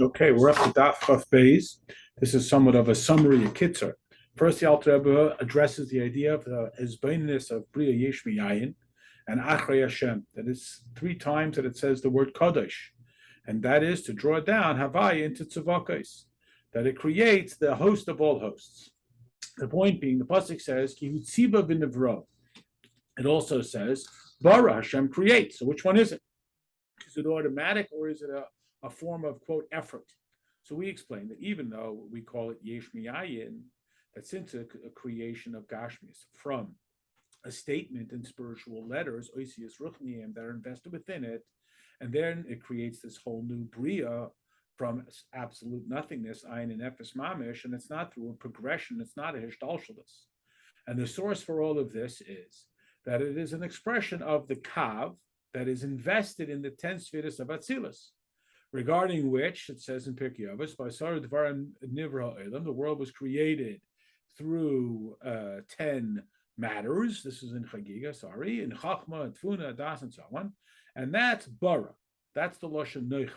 Okay, we're up to Daf Chaf Beis. This is somewhat of a summary, a kitzur. First, the Alter Rebbe addresses the idea of the hezbaininus of Bria Yesh Miyayin and Achrei Hashem. That is 3 times that it says the word Kadosh, and that is to draw down Havaya into Tzavakos, that it creates the host of all hosts. The point being, the pasuk says Ki Hutziba v'nivro. It also says Bara Hashem creates. So which one is it? Is it automatic or is it a form of, quote, effort? So we explain that even though we call it Yesh Miyayin, that since a creation of Gashmis from a statement in spiritual letters, Oisius Ruchniim, that are invested within it, and then it creates this whole new Bria from absolute nothingness, Ayin and Ephes Mamish, and it's not through a progression, it's not a Hishtalshalis. And the source for all of this is that it is an expression of the Kav that is invested in the 10 Sfiras of Atzilus, regarding which it says in Pirkei Avos, by Sarah Dvarim Nivra Elam, the world was created through 10 matters. This is in Chagiga, in Chachma, and Tfuna, Das, and so on. And that's Bara. That's the Lashon Noichach.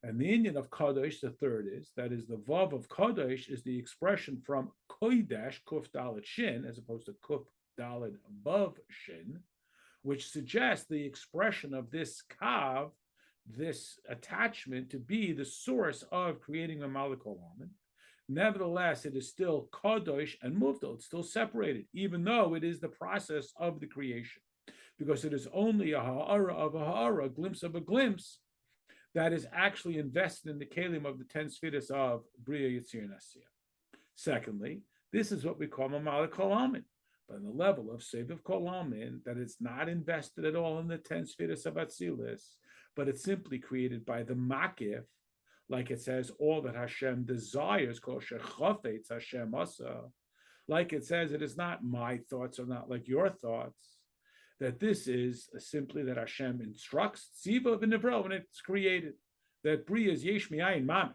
And the Indian of Kadosh, the third is, that is the Vav of Kadosh, is the expression from Koidesh, Kuf Dalet Shin, as opposed to Kuf Dalet above Shin, which suggests the expression of this Kav, this attachment, to be the source of creating a Malakol Almond. Nevertheless, it is still Kadosh and Muvdal. It's still separated, even though it is the process of the creation, because it is only a ha'ara of a ha'ara, a glimpse of a glimpse, that is actually invested in the kelim of the 10 Sfiras of Bria, Yitzir, and Asiyah. Secondly, this is what we call Mamalik Kol Almin, but on the level of Seviv Kol Almin, that it's not invested at all in the 10 Sfiras of Atzilis, but it's simply created by the Makif, like it says, all that Hashem desires, Kol Shechafetz Hashem Asa, like it says, it is not my thoughts or not like your thoughts, that this is simply that Hashem instructs Tziva v'Nivro when it's created, that Bria is Yesh Miyayin Mamish,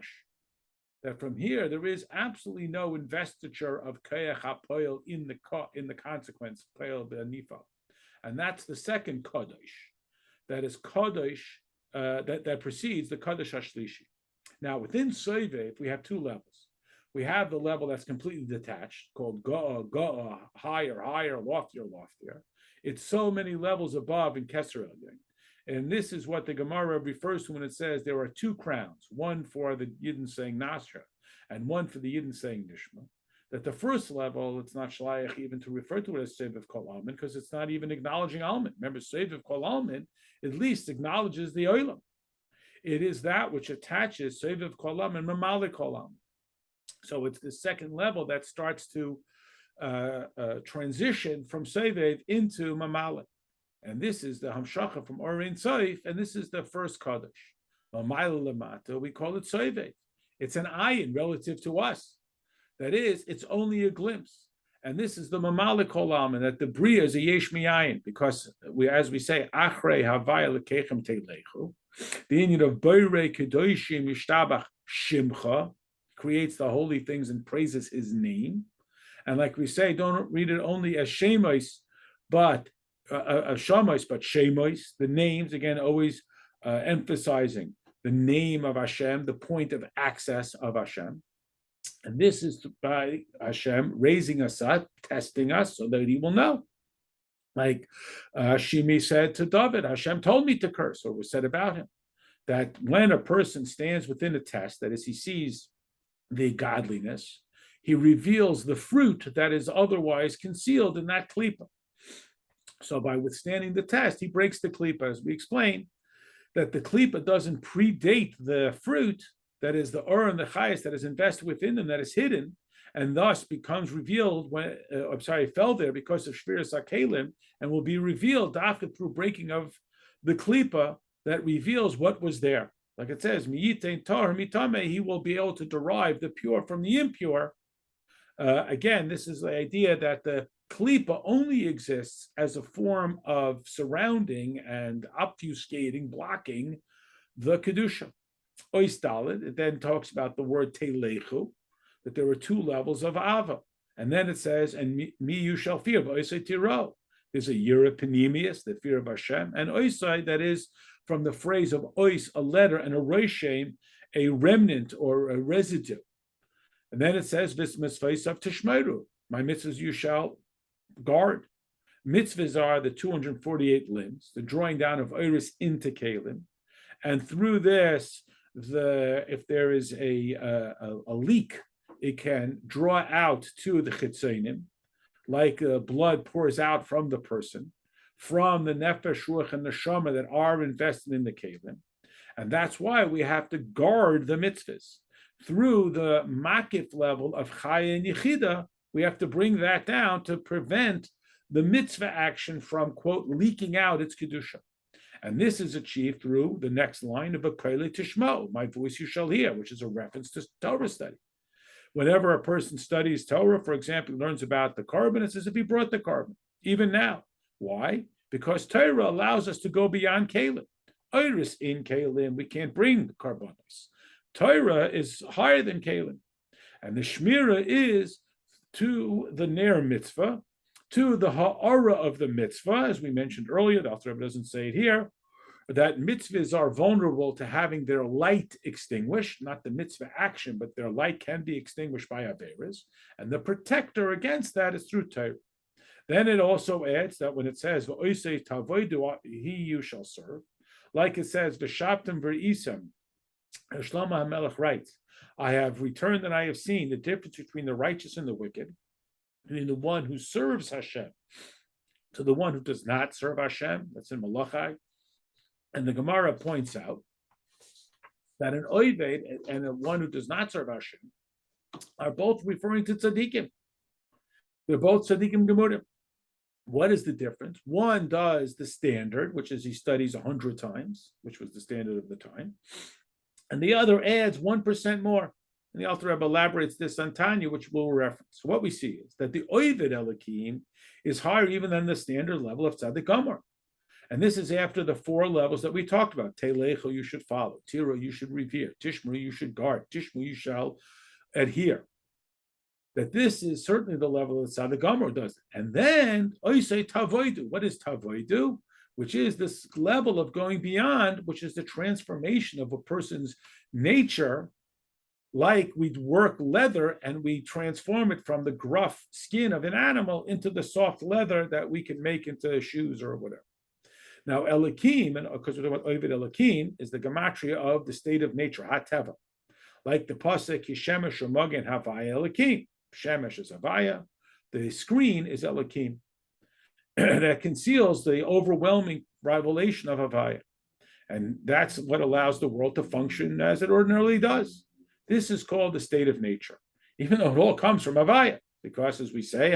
that from here there is absolutely no investiture of Kayach HaPoel in the consequence, Poel B'Anifa. And that's the second Kadosh, that is Kadosh, that precedes the Kadosh HaShlishi. Now within Soivev, we have 2 levels. We have the level that's completely detached, called Ga'a, higher, loftier. It's so many levels above in Keser Elyon. And this is what the Gemara refers to when it says there are 2 crowns, one for the Yidden saying Nasra, and one for the Yidden saying Nishma. That the first level, it's not shliach even to refer to it as Seviv Kol Almin, because it's not even acknowledging Almin. Remember, Seviv Kol Almin at least acknowledges the Olam. It is that which attaches Seviv Kol Almin, Mamalik Kol Almin. So it's the second level that starts to transition from Sevev into Mamalik. And this is the Hamshacha from Orin Soif, and this is the first Kaddish. Mamayla Lamata, we call it Sevev. It's an ayin relative to us. That is, it's only a glimpse. And this is the Mamalik Kol Almin, that the Bria is a Yesh Miyayin, because we, as we say, Achrei Havaya Lekechem Teilechu, the Indian of Beirei Kedoshim Yishtabach Shimcha, creates the holy things and praises his name. And like we say, don't read it only as Shemos, but Shamos, but Shemos, the names, again, always emphasizing the name of Hashem, the point of access of Hashem. And this is by Hashem raising us up, testing us so that he will know. Like Shimi said to David, Hashem told me to curse, or was said about him, that when a person stands within a test, that is, he sees the godliness, he reveals the fruit that is otherwise concealed in that klipa. So by withstanding the test, he breaks the klipa, as we explained, that the klipa doesn't predate the fruit, that is the or and the chayes that is invested within them, that is hidden, and thus becomes revealed when, fell there because of Shviras HaKelim, and will be revealed after through breaking of the klipa that reveals what was there. Like it says, Miyitain Tar Mitame, he will be able to derive the pure from the impure. Again, this is the idea that the klipa only exists as a form of surrounding and obfuscating, blocking the kedusha. Oistalid, it then talks about the word telechu, that there are 2 levels of ava, and then it says, and me you shall fear, v'oisai tiro. There's a yira panemius, the fear of Hashem, and oisai, that is from the phrase of ois, a letter, and a reishem, a remnant or a residue. And then it says, "Vis mitzvahs of tishmeru," my mitzvahs you shall guard. Mitzvahs are the 248 limbs, the drawing down of iris into kalim, and through this, if there is a leak, it can draw out to the chitzonim, like blood pours out from the person, from the nefesh, ruach, and neshama that are invested in the kalim, and that's why we have to guard the mitzvahs. Through the makif level of chaya and yichida, we have to bring that down to prevent the mitzvah action from, quote, leaking out its kedusha. And this is achieved through the next line of V'kayli tishmo, my voice you shall hear, which is a reference to Torah study. Whenever a person studies Torah, for example, learns about the carbon, it's as if he brought the carbon, even now. Why? Because Torah allows us to go beyond kalim. Iris in kalim, we can't bring carbonos. Torah is higher than kalim. And the shmira is to the ner mitzvah, to the ha'ara of the mitzvah, as we mentioned earlier, the Alter Rebbe doesn't say it here, that mitzvahs are vulnerable to having their light extinguished, not the mitzvah action, but their light can be extinguished by averos, and the protector against that is through Torah. Then it also adds that when it says, "V'oisei tavodu," he you shall serve, like it says, "V'shaptem v'isam," Shlomo HaMelech writes, "I have returned and I have seen the difference between the righteous and the wicked, between the one who serves Hashem to the one who does not serve Hashem." That's in Malachai. And the Gemara points out that an oived and the one who does not serve Hashem are both referring to tzaddikim. They're both tzaddikim gemurim. What is the difference? One does the standard, which is he studies 100 times, which was the standard of the time. And the other adds 1% more. And the Alter Rebbe elaborates this on Tanya, which we'll reference. So what we see is that the Oived Elokim is higher even than the standard level of Tzaddik Gomer. And this is after the 4 levels that we talked about. Telecho you should follow. Tiro you should revere. Tishmu you should guard. Tishmu you shall adhere. That this is certainly the level that Tzaddik Gomer does. And then, Oisei Tavoidu. What is Tavoidu? Which is this level of going beyond, which is the transformation of a person's nature, like we work leather and we transform it from the gruff skin of an animal into the soft leather that we can make into shoes or whatever. Now, Elokim, and because we're talking about Ovid Elokim, is the gematria of the state of nature, Hateva. Like the pasuk, Yishemesh U'Magen Havaya Elokim. Shemesh is Havaya. The screen is Elokim. That conceals the overwhelming revelation of Havaya. And that's what allows the world to function as it ordinarily does. This is called the state of nature, even though it all comes from Havaya, because as we say,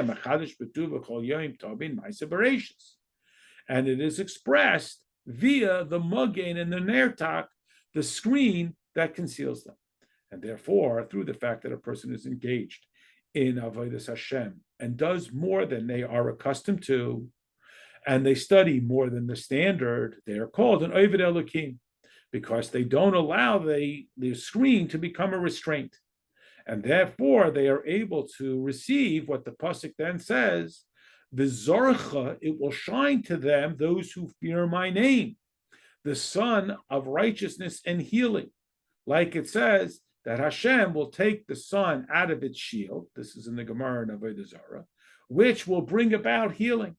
and it is expressed via the Mugain and the Nertak, the screen that conceals them. And therefore, through the fact that a person is engaged in Avodas Hashem and does more than they are accustomed to, and they study more than the standard, they are called an Oived Elokim, because they don't allow the screen to become a restraint. And therefore, they are able to receive what the pasuk then says, V'zorcha, it will shine to them, those who fear my name, the sun of righteousness and healing. Like it says, that Hashem will take the sun out of its shield, this is in the Gemara in Avodah Zarah, which will bring about healing.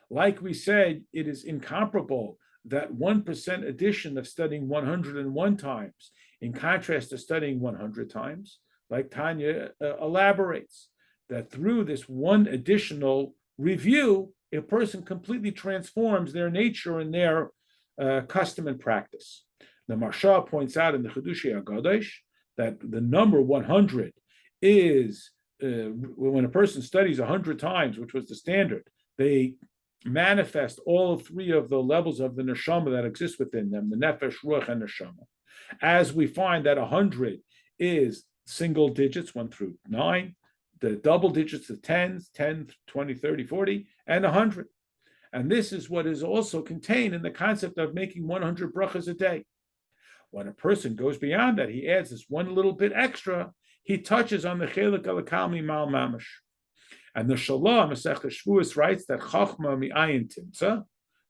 Like we said, it is incomparable that 1% addition of studying 101 times, in contrast to studying 100 times, like Tanya elaborates, that through this one additional review, a person completely transforms their nature and their custom and practice. The Marsha points out in the Chedushei HaGadosh that the number 100 is, when a person studies 100 times, which was the standard, they manifest all 3 of the levels of the neshama that exist within them, the nefesh, ruach, and neshama. As we find that 100 is single digits, 1 through 9, the double digits, the 10s, 10, 20, 30, 40, and 100. And this is what is also contained in the concept of making 100 brachas a day. When a person goes beyond that, he adds this one little bit extra, he touches on the chelik al-kalmi mal mamash. And the Shalom, Masechah Shavuos, writes that Chachma mi'ayin timtza,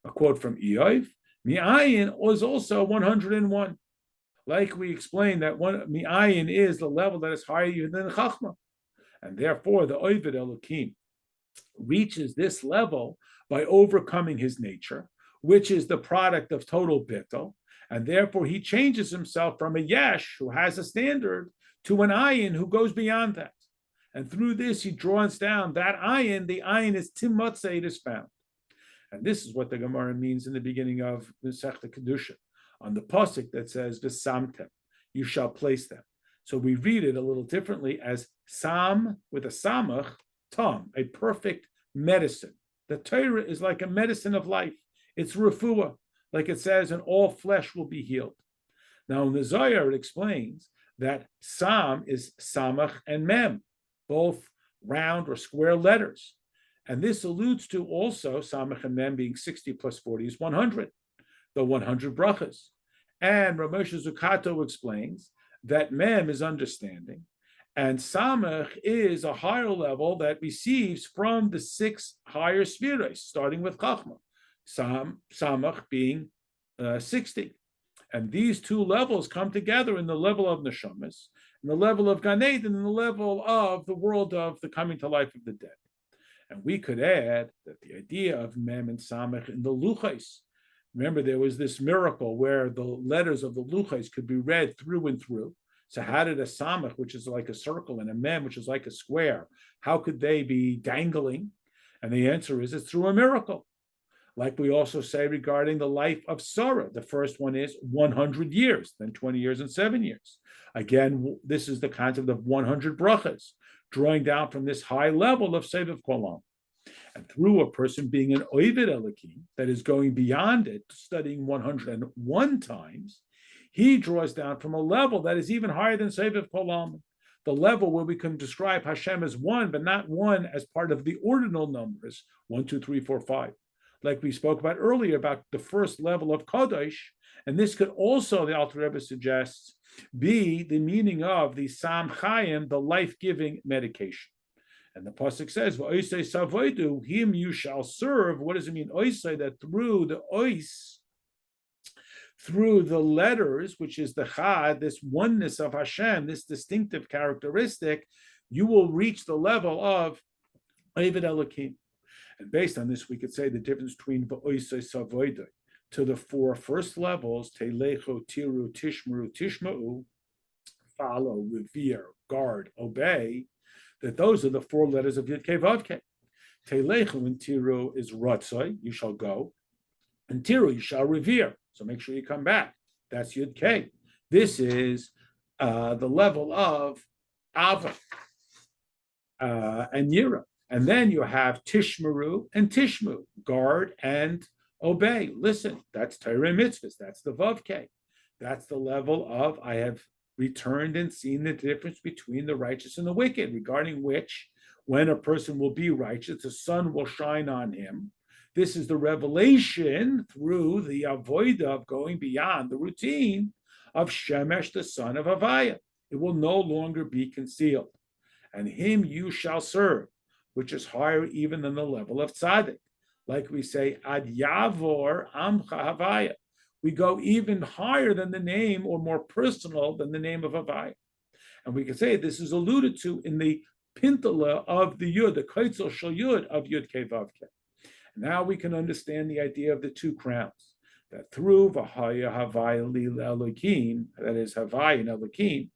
a quote from Eov, Mi'ayin was also 101. Like we explained that one Mi'ayin is the level that is higher than Chachma. And therefore, the Oived Elokim reaches this level by overcoming his nature, which is the product of total bittul, and therefore he changes himself from a yesh who has a standard to an ayin who goes beyond that. And through this, he draws down that ayin. The ayin is timotze, it is found. And this is what the Gemara means in the beginning of the Sechta Kedusha, on the pasuk that says v'samtem, you shall place them. So we read it a little differently as sam with a samach, tam, a perfect medicine. The Torah is like a medicine of life. It's refuah, like it says, and all flesh will be healed. Now in the Zohar it explains that sam is samach and mem, both round or square letters. And this alludes to also samach and mem being 60 plus 40 is 100, the 100 brachas. And Rav Moshe Zukato explains that mem is understanding, and samach is a higher level that receives from the 6 higher spheres, starting with chachma. Samach being 60. And these 2 levels come together in the level of neshamas, in the level of Gan Eden, in the level of the world of the coming to life of the dead. And we could add that the idea of mem and samach in the luchais, remember there was this miracle where the letters of the luchais could be read through and through. So how did a samach, which is like a circle, and a mem, which is like a square, how could they be dangling? And the answer is it's through a miracle. Like we also say regarding the life of Sarah. The first one is 100 years, then 20 years and 7 years. Again, this is the concept of 100 brachas, drawing down from this high level of Seviv Kolam. And through a person being an Oived Elokim, that is going beyond it, studying 101 times, he draws down from a level that is even higher than Seviv Kolam, the level where we can describe Hashem as one, but not one as part of the ordinal numbers, 1, 2, 3, 4, 5. Like we spoke about earlier about the first level of Kadosh, and this could also, the Alter Rebbe suggests, be the meaning of the Sam Chaim, the life-giving medication. And the pasuk says, "V'oisei savoidu, him you shall serve." What does it mean? Oisei, that through the ois, through the letters, which is the chad, this oneness of Hashem, this distinctive characteristic, you will reach the level of Oived Elokim. And based on this, we could say the difference between v'oisei savoidu to the 4 first levels, telecho, tiru, tishmeru, tishma'u, follow, revere, guard, obey, that those are the 4 letters of Yud Kei Vav Kei. Telechu in Tiru is Ratzai, you shall go, and Tiru, you shall revere. So make sure you come back. That's Yud Kei. This is the level of Ava and Yira. And then you have Tishmeru and Tishmu, guard and obey. Listen, that's Torah mitzvahs. That's the Vav Kei. That's the level of I have returned and seen the difference between the righteous and the wicked, regarding which, when a person will be righteous, the sun will shine on him. This is the revelation through the avodah of going beyond the routine of Shemesh, the son of Havaya. It will no longer be concealed. And him you shall serve, which is higher even than the level of tzaddik. Like we say, ad yavor amcha Havaya. We go even higher than the name, or more personal than the name of Havaya. And we can say this is alluded to in the pintala of the Yud, the Kaitzel Shal Yud of Yud Kei Vav Kei. Now we can understand the idea of the 2 crowns, that through V'haya Havaya Li Elokim, that is Havaya and Elokim,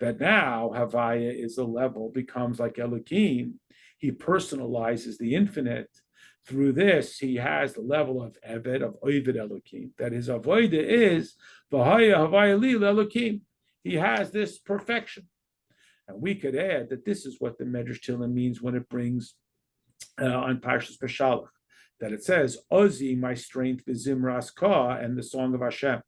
that now Havaya is a level, becomes like Elokim. He personalizes the infinite. Through this, he has the level of Eved, of Oived Elokim, that his avodah is V'haya Havaya Li Elokim. He has this perfection. And we could add that this is what the Medrash Tehillim means when it brings on Parshas Peshalach, that it says, Ozi, my strength, v'zimras ka, and the song of Hashem.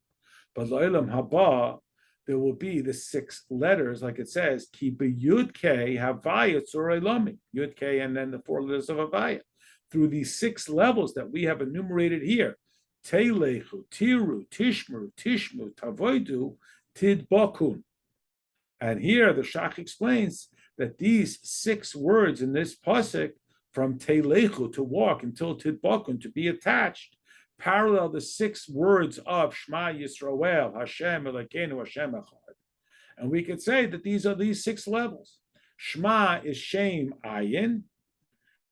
But Lo'ilam haba, there will be the 6 letters, like it says, Ki b'yud kei havaya tzorei lami, Yud Kei, and then the 4 letters of Havaya. Through these 6 levels that we have enumerated here, Telechu, Tiru, Tishmeru, Tishmu, Tavoidu, Tidbakun. And here the Shach explains that these 6 words in this pasuk, from Telechu, to walk, until Tidbakun, to be attached, parallel the 6 words of Shema Yisrael, Hashem Elokeinu, Hashem Echad. And we could say that these are these 6 levels. Shema is Shem Ayin,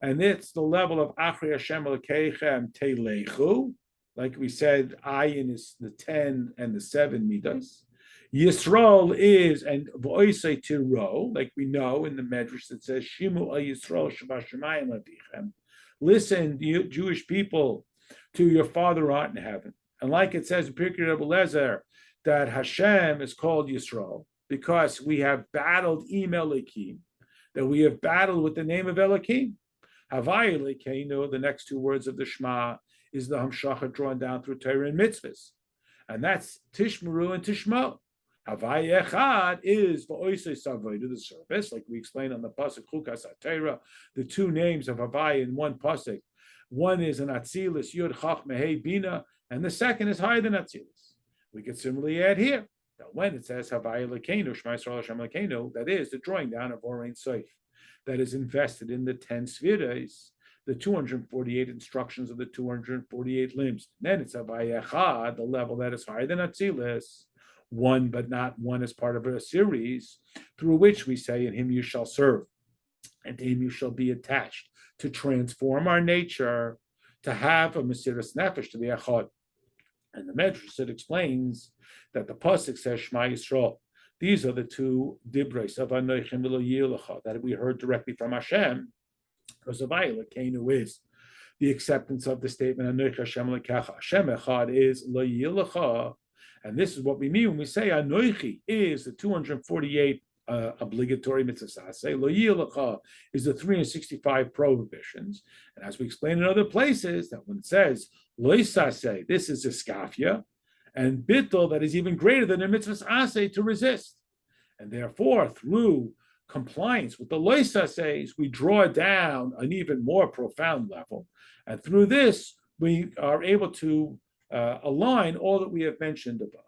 and it's the level of Achri Hashem Elokeichem Telechu. Like we said, Ayin is the 10 and the 7 midas. Yisrael is, and Vo'isei Tiro, like we know in the Medrash that says, Shimu al Yisrael Shabashamayim Lavichem. Listen, you Jewish people, to your Father art in heaven. And like it says in Pirkei Rebbe Lezer, that Hashem is called Yisrael because we have battled Im Elokim, that we have battled with the name of Elokim. Havai Elokeinu, the next 2 words of the Shema, is the Hamshacha drawn down through Torah and mitzvahs. And that's Tishmeru and Tishmo. Havai Echad is V'oisei Savoidu, the service, like we explained on the Pasuk Chukas HaTorah, the 2 names of Havai in one Pasuk. One is an Atzilus, Yud Chach Mehei Bina, and the second is higher than Atzilus. We could similarly add here that when it says Havai Elokeinu, Shema Yisrael Hashem Elokeinu, that is the drawing down of Or Ein Sof, that is invested in the 10 Sfiras, the 248 instructions of the 248 limbs. Then it's Havai Echad, the level that is higher than Atzilus, one but not one as part of a series, through which we say, in him you shall serve, and to him you shall be attached, to transform our nature, to have a Mesiras Nefesh to the Echad. And the Medrash, it explains that the Pasuk says Shema Yisrael. These are the 2 dibros of Menachem that we heard directly from Hashem, because of Elokeinu is the acceptance of the statement Anoich Hashem Elokecha. Hashem Echad is Lo Yilecha, and this is what we mean when we say Anoichi is the 248 obligatory mitzvah. Lo Yilecha is the 365 prohibitions, and as we explain in other places, that when it says Lo Yisaseh, this is a skafia, and bittul, that is even greater than a mitzvah aseh, to resist, and therefore through compliance with the Lo Yisasehs, we draw down an even more profound level, and through this we are able to align all that we have mentioned above.